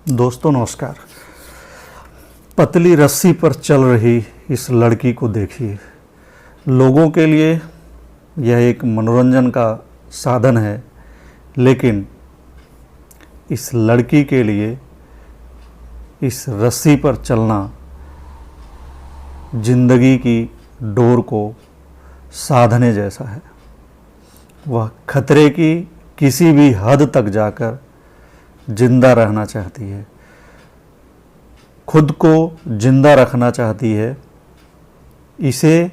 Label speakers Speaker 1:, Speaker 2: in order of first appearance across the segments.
Speaker 1: दोस्तों नमस्कार। पतली रस्सी पर चल रही इस लड़की को देखिए। लोगों के लिए यह एक मनोरंजन का साधन है, लेकिन इस लड़की के लिए इस रस्सी पर चलना जिंदगी की डोर को साधने जैसा है। वह खतरे की किसी भी हद तक जाकर जिंदा रहना चाहती है, खुद को जिंदा रखना चाहती है। इसे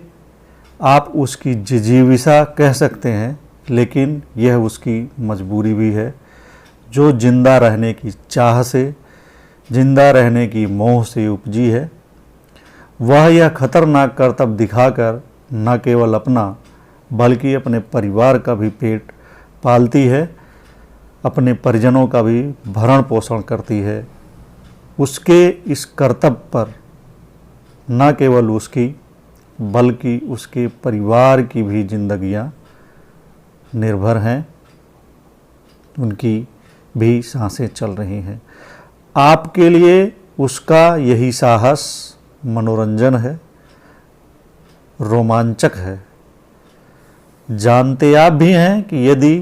Speaker 1: आप उसकी जिजीविसा कह सकते हैं, लेकिन यह उसकी मजबूरी भी है, जो जिंदा रहने की चाह से, जिंदा रहने की मोह से उपजी है। वह यह खतरनाक करतब दिखाकर न केवल अपना बल्कि अपने परिवार का भी पेट पालती है, अपने परिजनों का भी भरण पोषण करती है। उसके इस कर्तव्य पर न केवल उसकी बल्कि उसके परिवार की भी जिंदगियां निर्भर हैं, उनकी भी सांसें चल रही हैं। आपके लिए उसका यही साहस मनोरंजन है, रोमांचक है। जानते आप भी हैं कि यदि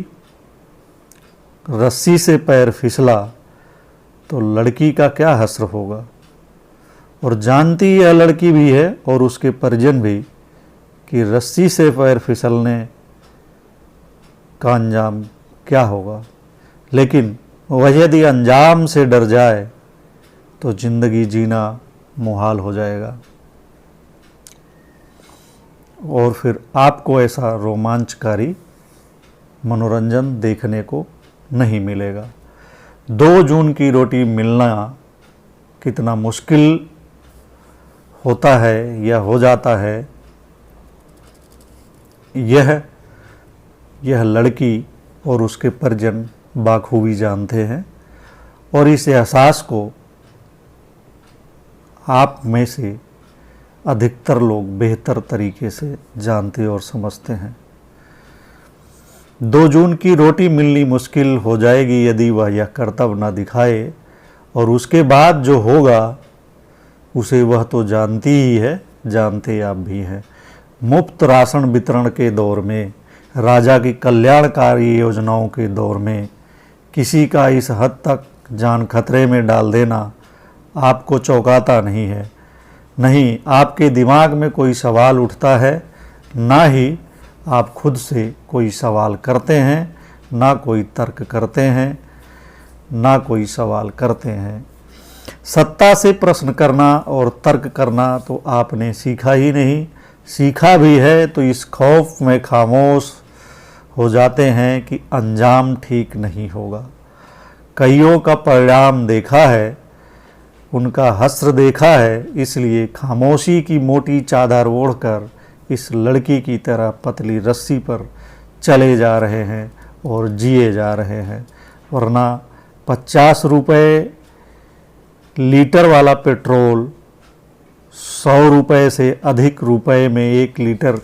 Speaker 1: रस्सी से पैर फिसला तो लड़की का क्या हश्र होगा, और जानती यह लड़की भी है और उसके परिजन भी कि रस्सी से पैर फिसलने का अंजाम क्या होगा। लेकिन वह यदि अंजाम से डर जाए तो जिंदगी जीना मुहाल हो जाएगा, और फिर आपको ऐसा रोमांचकारी मनोरंजन देखने को नहीं मिलेगा। 2 जून की रोटी मिलना कितना मुश्किल होता है या हो जाता है, यह लड़की और उसके परिजन बाखूबी जानते हैं, और इस एहसास को आप में से अधिकतर लोग बेहतर तरीके से जानते और समझते हैं। 2 जून की रोटी मिलनी मुश्किल हो जाएगी यदि वह यह कर्तव्य न दिखाए, और उसके बाद जो होगा उसे वह तो जानती ही है, जानते आप भी हैं। मुफ्त राशन वितरण के दौर में, राजा की कल्याणकारी योजनाओं के दौर में किसी का इस हद तक जान खतरे में डाल देना आपको चौंकाता नहीं है। नहीं, आपके दिमाग में कोई सवाल उठता है, ना ही आप खुद से कोई सवाल करते हैं, ना कोई तर्क करते हैं, ना कोई सवाल करते हैं। सत्ता से प्रश्न करना और तर्क करना तो आपने सीखा ही नहीं, सीखा भी है तो इस खौफ में खामोश हो जाते हैं कि अंजाम ठीक नहीं होगा। कईयों का परिणाम देखा है, उनका हश्र देखा है, इसलिए खामोशी की मोटी चादर ओढ़कर इस लड़की की तरह पतली रस्सी पर चले जा रहे हैं और जिए जा रहे हैं। वरना 50 रुपये लीटर वाला पेट्रोल 100 रुपये से अधिक रुपए में 1 लीटर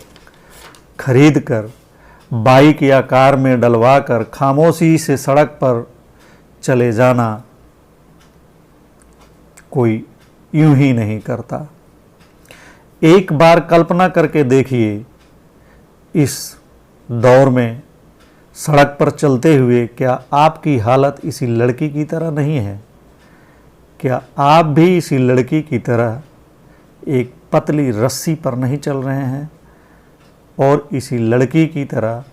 Speaker 1: खरीद कर बाइक या कार में डलवा कर खामोशी से सड़क पर चले जाना कोई यूं ही नहीं करता। एक बार कल्पना करके देखिए, इस दौर में सड़क पर चलते हुए क्या आपकी हालत इसी लड़की की तरह नहीं है? क्या आप भी इसी लड़की की तरह एक पतली रस्सी पर नहीं चल रहे हैं, और इसी लड़की की तरह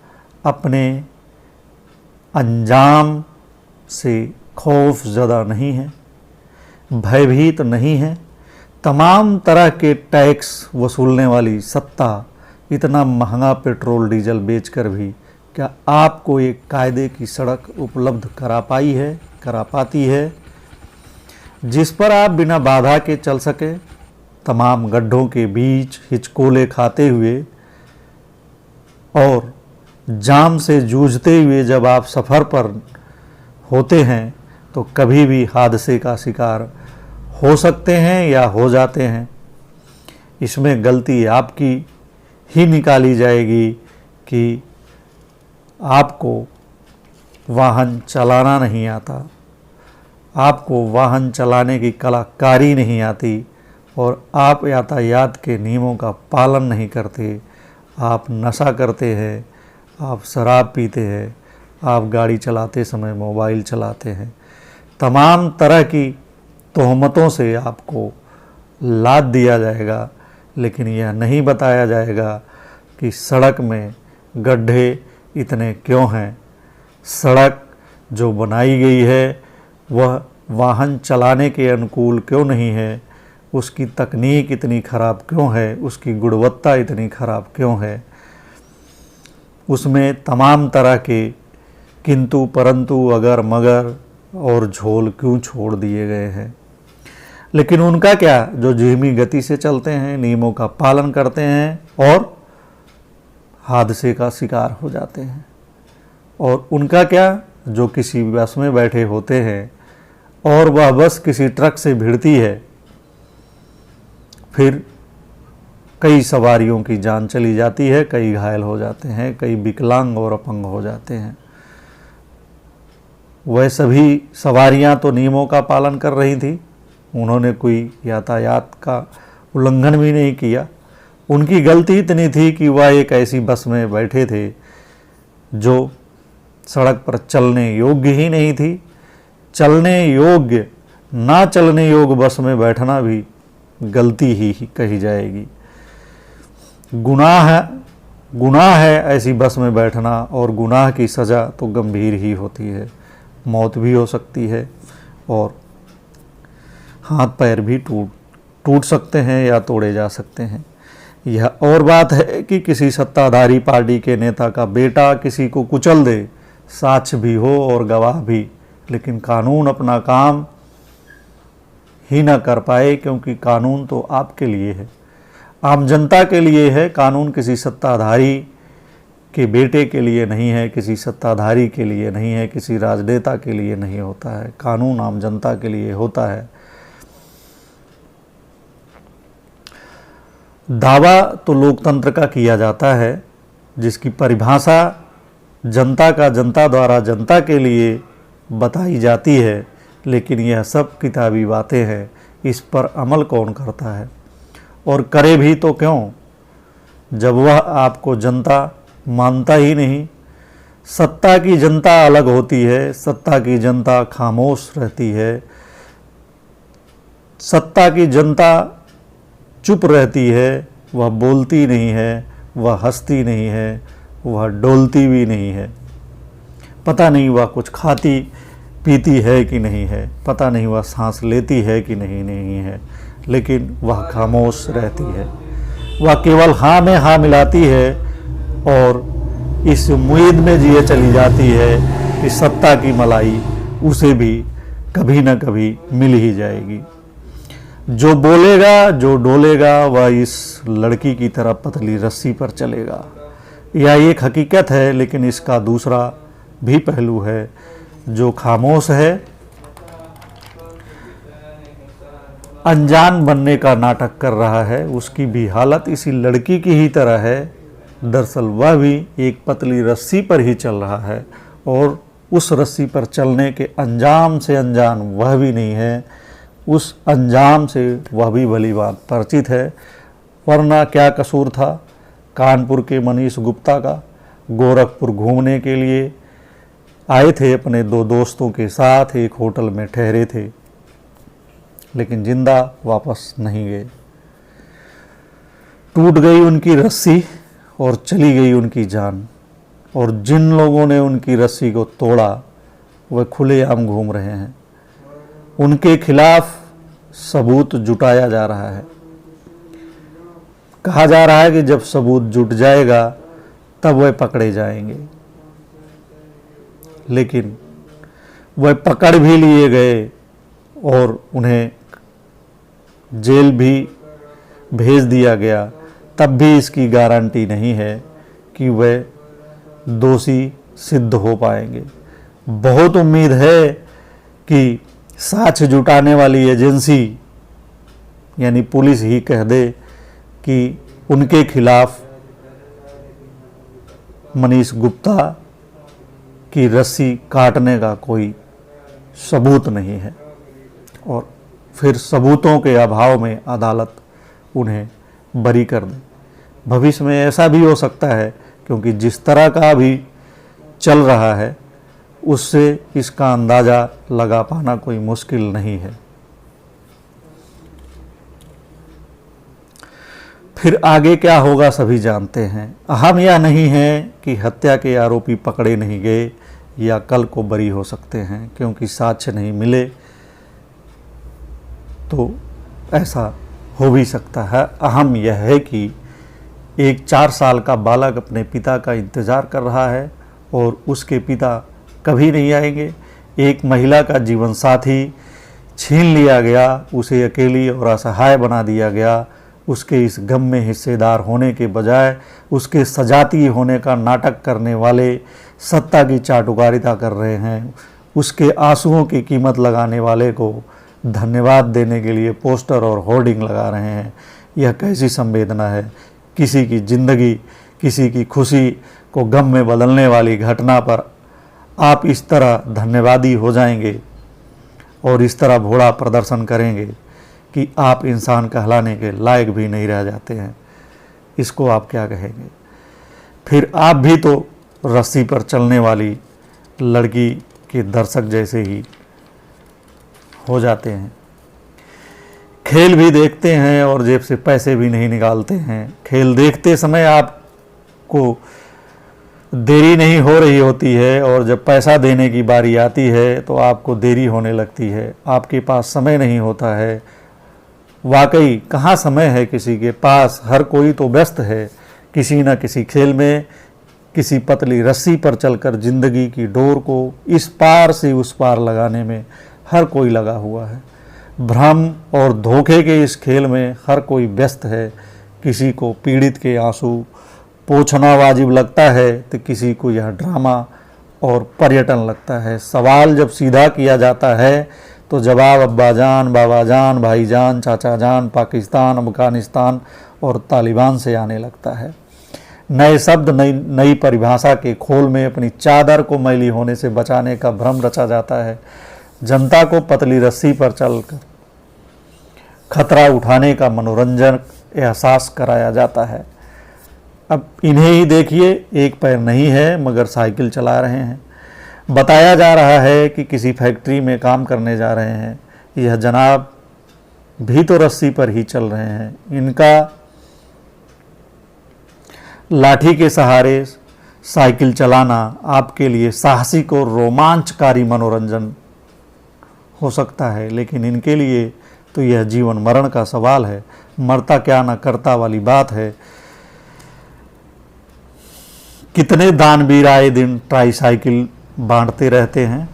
Speaker 1: अपने अंजाम से खौफ ज़दा नहीं है, भयभीत नहीं है? तमाम तरह के टैक्स वसूलने वाली सत्ता इतना महंगा पेट्रोल डीजल बेचकर भी क्या आपको एक कायदे की सड़क उपलब्ध करा पाती है, जिस पर आप बिना बाधा के चल सके? तमाम गड्ढों के बीच हिचकोले खाते हुए और जाम से जूझते हुए जब आप सफ़र पर होते हैं तो कभी भी हादसे का शिकार हो सकते हैं या हो जाते हैं। इसमें गलती आपकी ही निकाली जाएगी कि आपको वाहन चलाना नहीं आता, आपको वाहन चलाने की कलाकारी नहीं आती और आप यातायात के नियमों का पालन नहीं करते, आप नशा करते हैं, आप शराब पीते हैं, आप गाड़ी चलाते समय मोबाइल चलाते हैं, तमाम तरह की तोहमतों से आपको लाद दिया जाएगा, लेकिन यह नहीं बताया जाएगा कि सड़क में गड्ढे इतने क्यों हैं, सड़क जो बनाई गई है वह वाहन चलाने के अनुकूल क्यों नहीं है, उसकी तकनीक इतनी ख़राब क्यों है, उसकी गुणवत्ता इतनी ख़राब क्यों है, उसमें तमाम तरह के किंतु परंतु अगर मगर और झोल क्यों छोड़ दिए गए हैं। लेकिन उनका क्या, जो धीमी गति से चलते हैं, नियमों का पालन करते हैं और हादसे का शिकार हो जाते हैं। और उनका क्या, जो किसी बस में बैठे होते हैं और वह बस किसी ट्रक से भिड़ती है, फिर कई सवारियों की जान चली जाती है, कई घायल हो जाते हैं, कई विकलांग और अपंग हो जाते हैं। वह सभी सवारियां तो नियमों का पालन कर रही थी, उन्होंने कोई यातायात का उल्लंघन भी नहीं किया। उनकी गलती इतनी थी कि वह एक ऐसी बस में बैठे थे जो सड़क पर चलने योग्य ही नहीं थी। चलने योग्य, ना चलने योग्य बस में बैठना भी गलती ही कही जाएगी। गुनाह है ऐसी बस में बैठना, और गुनाह की सज़ा तो गंभीर ही होती है, मौत भी हो सकती है और हाथ पैर भी टूट सकते हैं या तोड़े जा सकते हैं। यह और बात है कि किसी सत्ताधारी पार्टी के नेता का बेटा किसी को कुचल दे, साक्ष्य भी हो और गवाह भी, लेकिन कानून अपना काम ही न कर पाए, क्योंकि कानून तो आपके लिए है, आम जनता के लिए है। कानून किसी सत्ताधारी के बेटे के लिए नहीं है, किसी सत्ताधारी के लिए नहीं है, किसी राजनेता के लिए नहीं होता है। कानून आम जनता के लिए होता है। दावा तो लोकतंत्र का किया जाता है, जिसकी परिभाषा जनता का जनता द्वारा जनता के लिए बताई जाती है, लेकिन यह सब किताबी बातें हैं। इस पर अमल कौन करता है, और करे भी तो क्यों, जब वह आपको जनता मानता ही नहीं। सत्ता की जनता अलग होती है, सत्ता की जनता खामोश रहती है, सत्ता की जनता चुप रहती है, वह बोलती नहीं है, वह हंसती नहीं है, वह डोलती भी नहीं है। पता नहीं वह कुछ खाती पीती है कि नहीं है, पता नहीं वह सांस लेती है कि नहीं है, लेकिन वह खामोश रहती है। वह केवल हाँ में हाँ मिलाती है और इस उम्मीद में जिए चली जाती है कि सत्ता की मलाई उसे भी कभी न कभी मिल ही जाएगी। जो बोलेगा, जो डोलेगा, वह इस लड़की की तरह पतली रस्सी पर चलेगा। यह एक हकीकत है, लेकिन इसका दूसरा भी पहलू है। जो खामोश है, अनजान बनने का नाटक कर रहा है, उसकी भी हालत इसी लड़की की ही तरह है। दरअसल वह भी एक पतली रस्सी पर ही चल रहा है, और उस रस्सी पर चलने के अंजाम से अनजान वह भी नहीं है, उस अंजाम से वह भी भली बात परिचित है। वरना क्या कसूर था कानपुर के मनीष गुप्ता का? गोरखपुर घूमने के लिए आए थे, अपने दो दोस्तों के साथ एक होटल में ठहरे थे, लेकिन जिंदा वापस नहीं गए। टूट गई उनकी रस्सी और चली गई उनकी जान, और जिन लोगों ने उनकी रस्सी को तोड़ा वह खुलेआम घूम रहे हैं। उनके खिलाफ सबूत जुटाया जा रहा है। कहा जा रहा है कि जब सबूत जुट जाएगा तब वह पकड़े जाएंगे, लेकिन वह पकड़ भी लिए गए और उन्हें जेल भी भेज दिया गया, तब भी इसकी गारंटी नहीं है कि वह दोषी सिद्ध हो पाएंगे। बहुत उम्मीद है कि साक्ष्य जुटाने वाली एजेंसी यानी पुलिस ही कह दे कि उनके खिलाफ मनीष गुप्ता की रस्सी काटने का कोई सबूत नहीं है। और फिर सबूतों के अभाव में अदालत उन्हें बरी कर दे। भविष्य में ऐसा भी हो सकता है, क्योंकि जिस तरह का अभी चल रहा है उससे इसका अंदाज़ा लगा पाना कोई मुश्किल नहीं है। फिर आगे क्या होगा सभी जानते हैं। अहम यह नहीं है कि हत्या के आरोपी पकड़े नहीं गए या कल को बरी हो सकते हैं, क्योंकि साक्ष्य नहीं मिले तो ऐसा हो भी सकता है। अहम यह है कि एक 4 साल का बालक अपने पिता का इंतज़ार कर रहा है और उसके पिता कभी नहीं आएंगे। एक महिला का जीवन साथी छीन लिया गया, उसे अकेली और असहाय बना दिया गया। उसके इस गम में हिस्सेदार होने के बजाय उसके सजाती होने का नाटक करने वाले सत्ता की चाटुकारिता कर रहे हैं। उसके आंसुओं की कीमत लगाने वाले को धन्यवाद देने के लिए पोस्टर और होर्डिंग लगा रहे हैं। यह कैसी संवेदना है। किसी की जिंदगी, किसी की खुशी को गम में बदलने वाली घटना पर आप इस तरह धन्यवादी हो जाएंगे और इस तरह भोला प्रदर्शन करेंगे कि आप इंसान कहलाने के लायक भी नहीं रह जाते हैं। इसको आप क्या कहेंगे। फिर आप भी तो रस्सी पर चलने वाली लड़की के दर्शक जैसे ही हो जाते हैं। खेल भी देखते हैं और जेब से पैसे भी नहीं निकालते हैं। खेल देखते समय आपको देरी नहीं हो रही होती है और जब पैसा देने की बारी आती है तो आपको देरी होने लगती है। आपके पास समय नहीं होता है। वाकई कहाँ समय है किसी के पास। हर कोई तो व्यस्त है किसी न किसी खेल में, किसी पतली रस्सी पर चलकर जिंदगी की डोर को इस पार से उस पार लगाने में हर कोई लगा हुआ है। भ्रम और धोखे के इस खेल में हर कोई व्यस्त है। किसी को पीड़ित के आंसू पोंछना वाजिब लगता है तो किसी को यह ड्रामा और पर्यटन लगता है। सवाल जब सीधा किया जाता है तो जवाब अब्बाजान, बाबाजान, भाईजान, चाचाजान, पाकिस्तान, अफगानिस्तान और तालिबान से आने लगता है। नए शब्द, नई परिभाषा के खोल में अपनी चादर को मैली होने से बचाने का भ्रम रचा जाता है। जनता को पतली रस्सी पर चलकर खतरा उठाने का मनोरंजन एहसास कराया जाता है। अब इन्हें ही देखिए, एक पैर नहीं है मगर साइकिल चला रहे हैं। बताया जा रहा है कि किसी फैक्ट्री में काम करने जा रहे हैं। यह जनाब भी तो रस्सी पर ही चल रहे हैं। इनका लाठी के सहारे साइकिल चलाना आपके लिए साहसिक और रोमांचकारी मनोरंजन हो सकता है, लेकिन इनके लिए तो यह जीवन मरण का सवाल है। मरता क्या न करता वाली बात है। कितने दानवीर आए दिन ट्राईसाइकिल बांटते रहते हैं।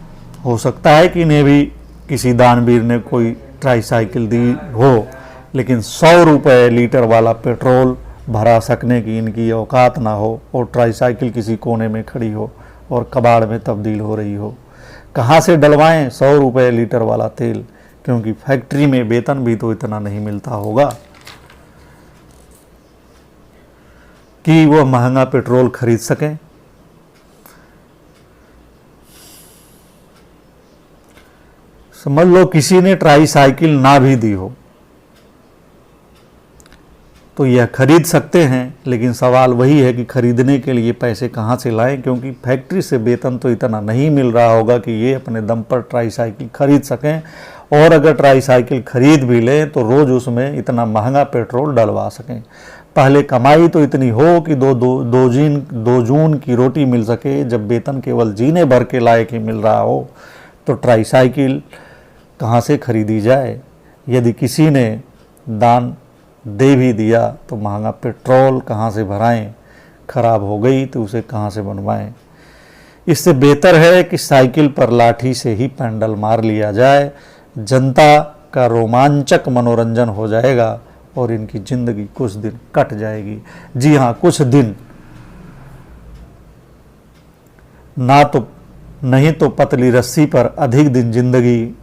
Speaker 1: हो सकता है कि इन्हें भी किसी दानवीर ने कोई ट्राईसाइकिल दी हो, लेकिन 100 रुपये लीटर वाला पेट्रोल भरा सकने की इनकी औकात ना हो और ट्राईसाइकिल किसी कोने में खड़ी हो और कबाड़ में तब्दील हो रही हो। कहाँ से डलवाएं 100 रुपये लीटर वाला तेल, क्योंकि फैक्ट्री में वेतन भी तो इतना नहीं मिलता होगा कि वो महंगा पेट्रोल खरीद सकें। समझ लो किसी ने ट्राईसाइकिल ना भी दी हो तो यह खरीद सकते हैं, लेकिन सवाल वही है कि खरीदने के लिए पैसे कहाँ से लाएं, क्योंकि फैक्ट्री से वेतन तो इतना नहीं मिल रहा होगा कि ये अपने दम पर ट्राईसाइकिल खरीद सकें। और अगर ट्राईसाइकिल खरीद भी लें तो रोज़ उसमें इतना महंगा पेट्रोल डलवा सकें। पहले कमाई तो इतनी हो कि दो जून की रोटी मिल सके। जब वेतन केवल जीने भर के लायक ही मिल रहा हो तो ट्राईसाइकिल कहाँ से खरीदी जाए। यदि किसी ने दान दे भी दिया तो महंगा पेट्रोल कहाँ से भराएं। खराब हो गई तो उसे कहाँ से बनवाएं। इससे बेहतर है कि साइकिल पर लाठी से ही पैंडल मार लिया जाए। जनता का रोमांचक मनोरंजन हो जाएगा और इनकी ज़िंदगी कुछ दिन कट जाएगी। जी हाँ, कुछ दिन, ना तो नहीं तो पतली रस्सी पर अधिक दिन जिंदगी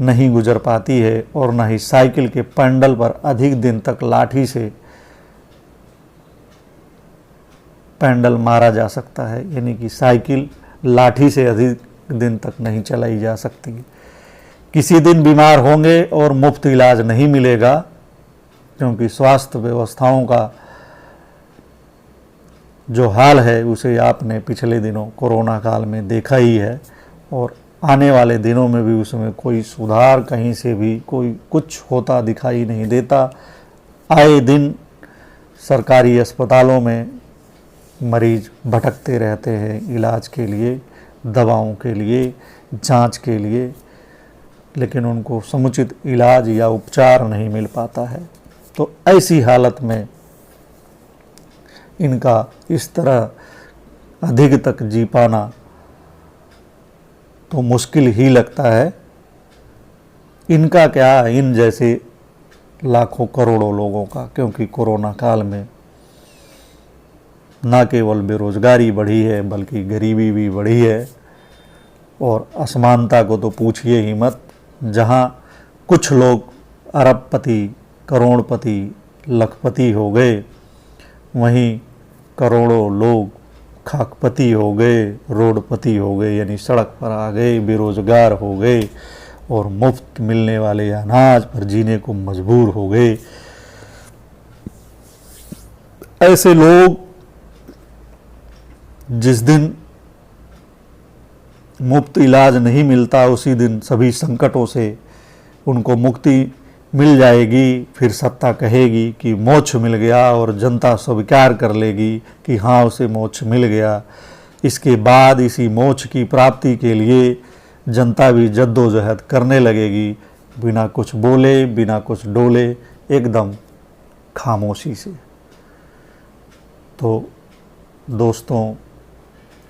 Speaker 1: नहीं गुजर पाती है और न ही साइकिल के पैडल पर अधिक दिन तक लाठी से पैडल मारा जा सकता है। यानी कि साइकिल लाठी से अधिक दिन तक नहीं चलाई जा सकती। किसी दिन बीमार होंगे और मुफ्त इलाज नहीं मिलेगा, क्योंकि स्वास्थ्य व्यवस्थाओं का जो हाल है उसे आपने पिछले दिनों कोरोना काल में देखा ही है, और आने वाले दिनों में भी उसमें कोई सुधार कहीं से भी कोई कुछ होता दिखाई नहीं देता। आए दिन सरकारी अस्पतालों में मरीज भटकते रहते हैं इलाज के लिए, दवाओं के लिए, जांच के लिए, लेकिन उनको समुचित इलाज या उपचार नहीं मिल पाता है। तो ऐसी हालत में इनका इस तरह अधिक तक जी पाना तो मुश्किल ही लगता है। इनका क्या, इन जैसे लाखों करोड़ों लोगों का, क्योंकि कोरोना काल में न केवल बेरोजगारी बढ़ी है बल्कि गरीबी भी बढ़ी है, और असमानता को तो पूछिए ही मत। जहाँ कुछ लोग अरबपति, करोड़पति, लखपति हो गए, वहीं करोड़ों लोग खाकपति हो गए, रोडपति हो गए, यानी सड़क पर आ गए, बेरोजगार हो गए और मुफ्त मिलने वाले अनाज पर जीने को मजबूर हो गए। ऐसे लोग जिस दिन मुफ्त इलाज नहीं मिलता उसी दिन सभी संकटों से उनको मुक्ति मिल जाएगी, फिर सत्ता कहेगी कि मोक्ष मिल गया और जनता स्वीकार कर लेगी कि हाँ उसे मोक्ष मिल गया। इसके बाद इसी मोक्ष की प्राप्ति के लिए जनता भी जद्दोजहद करने लगेगी, बिना कुछ बोले, बिना कुछ डोले, एकदम खामोशी से। तो दोस्तों,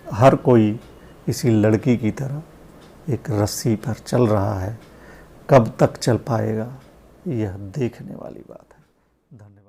Speaker 1: हर कोई इसी लड़की की तरह एक रस्सी पर चल रहा है। कब तक चल पाएगा, यह देखने वाली बात है। धन्यवाद।